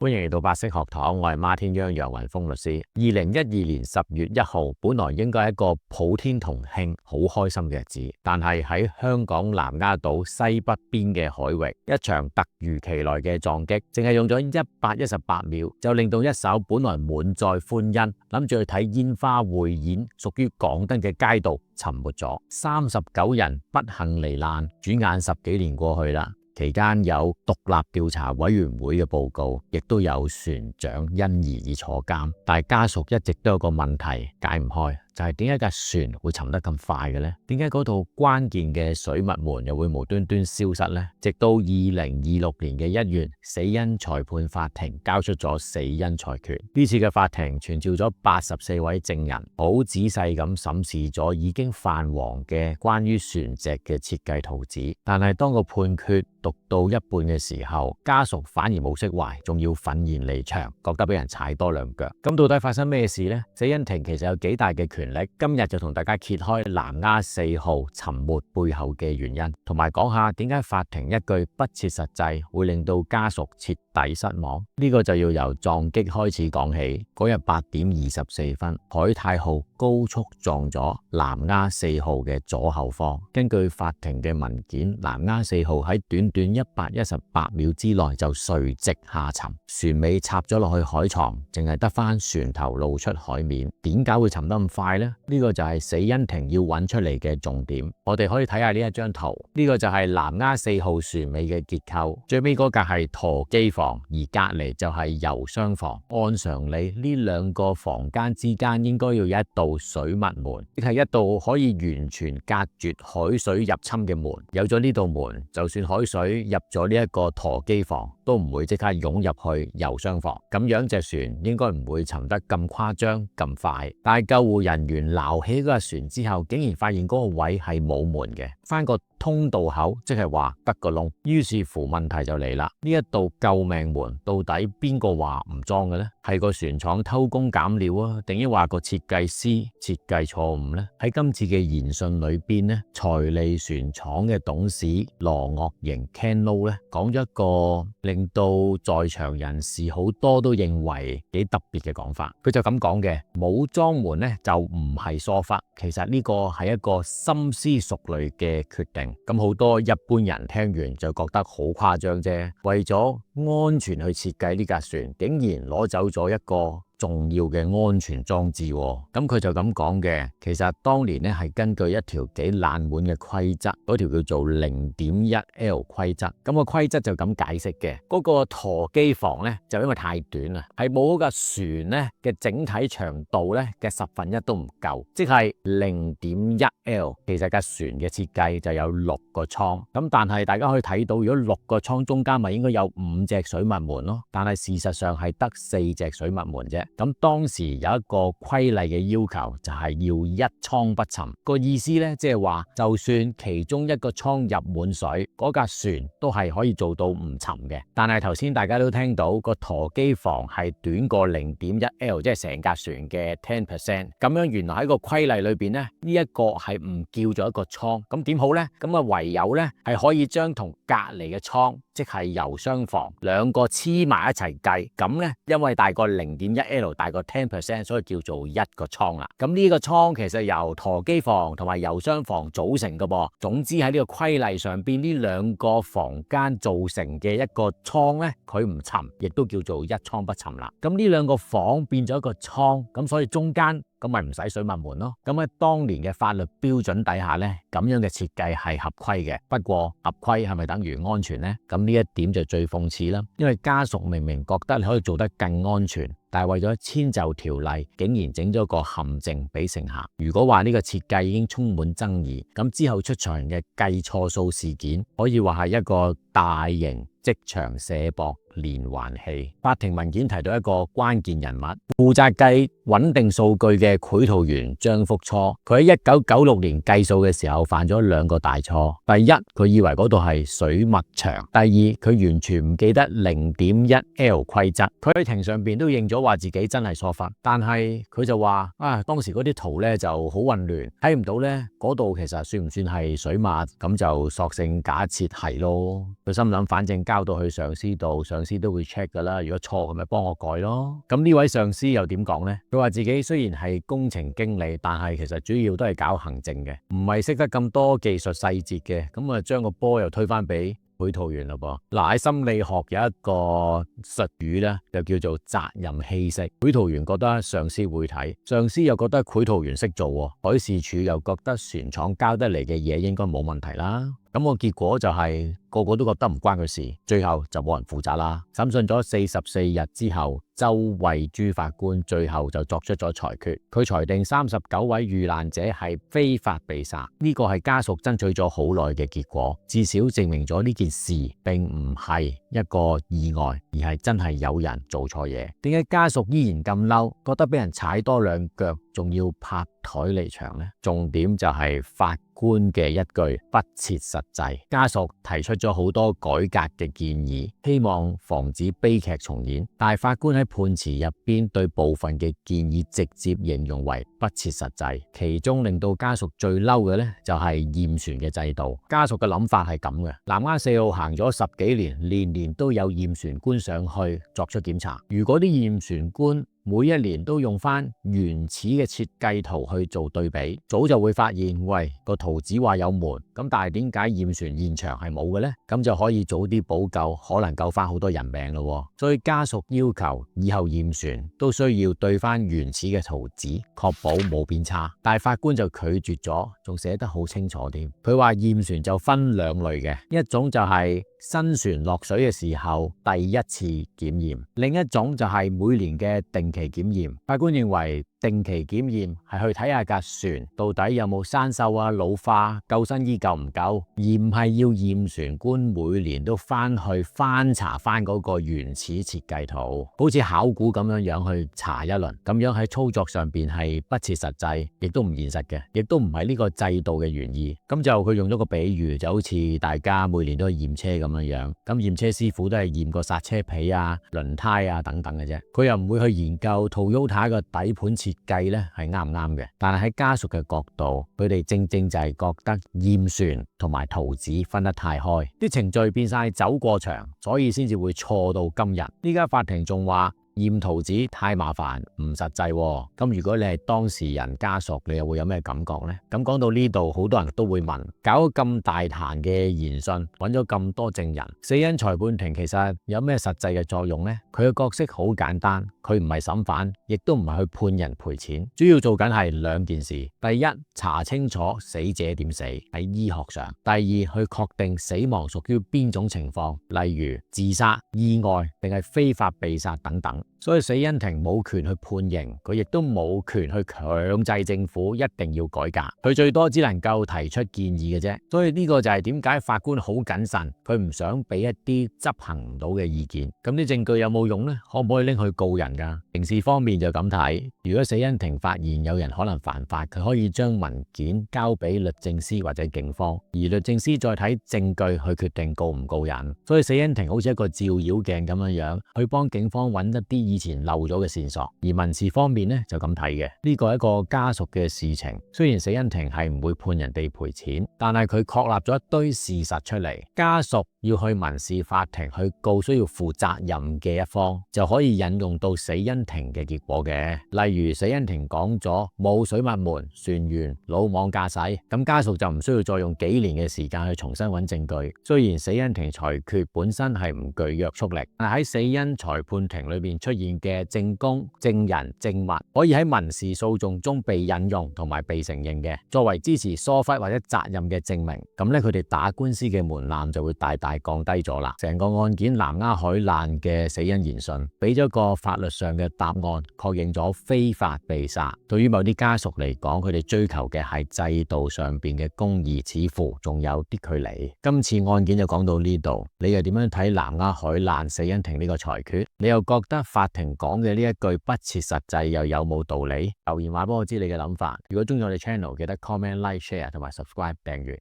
歡迎嚟到百色學堂，我係孖天央楊雲峰律師。2012年10月1號本來應該係一個普天同慶、好開心嘅日子，但係喺香港南丫島西北邊嘅海域，一場突如其來嘅撞擊，淨係用咗118秒，就令到一艘本來滿載歡欣，諗住去睇煙花匯演，屬於港燈嘅街道沉沒咗，39人不幸罹難。轉眼10幾年過去啦。期間有獨立調查委員會嘅報告，亦都有船長因而坐監，但係家屬一直都有個問題解唔開，就係點解架船會沉得咁快嘅呢？點解嗰度關鍵嘅水密門又會無端端消失呢？直到2026年嘅1月，死因裁判法庭交出咗死因裁決。呢次嘅法庭傳召咗84位證人，好仔細咁審視咗已經泛黃嘅關於船隻嘅設計圖紙。但係當個判決讀到一半嘅時候，家屬反而冇釋懷，仲要憤然離場，覺得俾人踩多兩腳。咁到底發生咩事呢？死因庭其實有幾大嘅權力，今日就同大家揭開南丫4號沉沒背後嘅原因，同埋講下點解法庭一句不切實際會令到家屬徹底失望。呢個就要由撞擊開始講起。嗰日8點24分，海泰號高速撞咗南丫4號嘅左後方。根據法庭嘅文件，南丫4號喺短118秒之內就垂直下沉，船尾插咗落去海床，淨係得翻船頭露出海面。點解會沉得咁快呢？呢個就係死因庭要揾出嚟嘅重點。我哋可以睇下呢一張圖，呢個就係南丫4號船尾嘅結構，最尾嗰格係舵機房，而隔籬就係油箱房。按常理，呢兩個房間之間應該要有一道水密門，即係一道可以完全隔絕海水入侵嘅門。有咗呢道門，就算海水入咗呢一個舵機房，都唔會即刻湧入去油箱房。咁樣隻船應該唔會沉得咁誇張咁快。但係救護人員撈起嗰架船之後，竟然發現嗰個位係冇門嘅，翻個通道口，即係話得個窿。於是乎問題就嚟啦，呢一道救命門到底邊個話唔裝嘅呢？係個船廠偷工減料啊，定抑話個設計師設計錯誤呢？喺今次嘅研訊裏邊呢，財利船廠嘅董事羅岳瑩 Ken Lo 咧講咗一個令到在場人士好多都認為幾特別嘅講法。佢就咁講嘅，冇裝門呢就唔係疏忽，其實呢個係一個深思熟慮嘅決定。咁好多一般人聽完就覺得好誇張啫，為咗安全去設計呢架船，竟然攞走咗一個重要嘅安全裝置。咁佢就咁講嘅，其實當年咧係根據一條幾冷門嘅規則，嗰條叫做 0.1L 規則。咁個規則就咁解釋嘅，嗰個舵機房咧就因為太短啦，係冇嗰架船咧嘅整體長度咧嘅1/10都唔夠，即係 0.1L。其實架船嘅設計就有6個艙，咁但係大家可以睇到，如果6個艙中間咪應該有5隻水密門咯，但係事實上係得4隻水密門啫。咁當時有一個規例嘅要求，就係要一艙不沉。個意思咧，即係話就算其中一個艙入滿水，嗰架船都係可以做到唔沉嘅。但係頭先大家都聽到個舵機房係短過 0.1L， 即係成架船嘅 10%。咁樣原來喺個規例裏邊咧，呢一個係唔叫做一個艙。咁點好咧？咁啊唯有咧係可以將同隔離嘅艙，即係油箱房兩個黐埋一齊計。咁咧因為大過 0.1L，大過 10%， 所以叫做一個艙啦。咁呢個艙其實由舵機房同埋油箱房組成嘅噃。總之喺呢個規例上邊，呢兩個房間造成嘅一個艙咧，佢唔沉，亦都叫做一艙不沉啦。咁呢兩個房變咗一個艙，咁所以中間咁咪唔使水密門咯。咁喺當年嘅法律標準底下咧，咁樣嘅設計係合規嘅。不過合規係咪等於安全呢？咁呢一點就最諷刺啦。因為家屬明明覺得你可以做得更安全，但係為咗遷就條例，竟然整咗個陷阱俾乘客。如果話呢個設計已經充滿爭議，咁之後出場嘅計錯數事件，可以話係一個大型職場卸膊連環戲。法庭文件提到一個關鍵人物，負責計穩定數據嘅繪圖員張福初，佢喺1996年計數嘅時候犯咗2個大錯。第一，佢以為嗰度係水密牆；第二，佢完全唔記得0.1L 規則。佢喺庭上邊都認咗話自己真係疏忽，但係佢就話當時嗰啲圖咧就好混亂，睇唔到咧嗰度其實算唔算係水密，咁就索性假設係咯。佢心諗反正交到去上司度，上司都會 check 噶啦，如果錯咁咪幫我改咯。咁呢位上司又點講呢？佢話自己雖然係工程經理，但係其實主要都係搞行政嘅，唔係識得咁多技術細節嘅，咁啊將個波又推返俾繪圖員咯噃。嗱，喺心理學有一個術語咧，就叫做責任稀釋。繪圖員覺得上司會睇，上司又覺得繪圖員識做，海事處又覺得船廠交得嚟嘅嘢應該冇問題啦。咁個結果就係個個都覺得唔關佢事，最後就冇人負責啦。審訊咗44日之後，周慧珠法官最後就作出咗裁決，佢裁定39位遇難者係非法被殺，呢個係家屬爭取咗好耐嘅結果，至少證明咗呢件事並唔係一個意外，而係真係有人做錯嘢。點解家屬依然咁嬲，覺得俾人踩多2腳，仲要拍台離場呢？重點就係法官嘅一句不切實際。家屬提出咗好多改革嘅建議，希望防止悲劇重演，但係法官喺判詞入邊對部分嘅建議直接形容為不切實際。其中令到家屬最嬲嘅呢，就係驗船嘅制度。家屬嘅諗法係咁嘅：南丫4號行咗10幾年，年年都有驗船官上去作出檢查，如果啲驗船官每一年都用翻原始嘅設計圖去做對比，早就會發現，喂，個圖紙話有門，咁但係點解驗船現場係冇嘅呢？咁就可以早啲補救，可能救翻好多人命咯。所以家屬要求以後驗船都需要對翻原始嘅圖紙，確保冇變差。但係法官就拒絕咗，仲寫得好清楚添。佢話驗船就分2類嘅，一種就係新船落水嘅時候第一次檢驗，另一種就係每年嘅定期檢驗。法官認為定期檢驗係去睇下架船到底有冇生鏽啊、老化、救生衣夠唔夠，而唔係要驗船官每年都翻去翻查翻嗰個原始設計圖，好似考古咁樣去查一輪。咁樣喺操作上邊係不切實際，亦都唔現實嘅，亦都唔係呢個制度嘅原意。咁就佢用咗個比喻，就好似大家每年都去驗車咁樣，咁驗車師傅都係驗個剎車皮啊、輪胎啊等等嘅啫，佢又唔會去研究 Toyota 個底盤設計咧係啱唔啱嘅。但係喺家屬嘅角度，佢哋正正就係覺得驗船同埋圖紙分得太開，啲程序變晒走過場，所以先至會錯到今日。呢家法庭仲話驗圖紙太麻煩唔實際喎。咁如果你係當事人家屬，你又會有咩感覺呢？咁講到呢度，好多人都會問，搞咗咁大壇嘅研訊，揾咗咁多證人，死因裁判庭其實有咩實際嘅作用呢？佢嘅角色好簡單，佢唔係審犯，亦都唔係去判人賠錢，主要做緊係2件事。第一，查清楚死者點死喺醫學上；第二，去確定死亡屬於邊種情況，例如自殺、意外定係非法被殺等等。所以死因庭冇權去判刑，佢亦都冇權去強制政府一定要改革，佢最多只能夠提出建議嘅啫。所以呢個就係點解法官好謹慎，佢唔想俾一啲執行唔到嘅意見。咁啲證據有冇用呢？可唔可以拎去告人㗎？刑事方面就咁睇，如果死因庭發現有人可能犯法，佢可以將文件交俾律政司或者警方，而律政司再睇證據去決定告唔告人。所以死因庭好似一個照妖鏡咁樣，去幫警方揾一啲以前漏咗嘅線索。而民事方面呢，就咁睇嘅，呢個係一個家屬嘅事情。雖然死因庭係唔會判人哋賠錢，但係佢確立咗一堆事實出嚟，家屬要去民事法庭去告需要負責任嘅一方，就可以引用到死因庭嘅結果嘅。例如死因庭講咗冇水密門，船員魯莽駕駛，咁家屬就唔需要再用幾年嘅時間去重新揾證據。雖然死因庭裁決本身係唔具約束力，但係喺死因裁判庭裏邊出現嘅證供、證人、證物可以喺民事訴訟中被引用同埋被承認嘅，作為支持疏忽或者責任嘅證明。咁咧，佢哋打官司嘅門檻就會大大降低咗啦。成個案件南丫海難嘅死因研訊，俾咗個法律上嘅答案，確認咗非法被殺。對於某啲家屬嚟講，佢哋追求嘅係制度上邊嘅公義，似乎仲有啲距離。今次案件就講到呢度，你又點樣睇南丫海難死因庭呢個裁決？你又覺得法庭講嘅呢一句不切實際又有冇道理？留言話俾我知你嘅諗法。如果中意我哋 channel，記得 comment、like、share 同埋 subscribe 訂閱。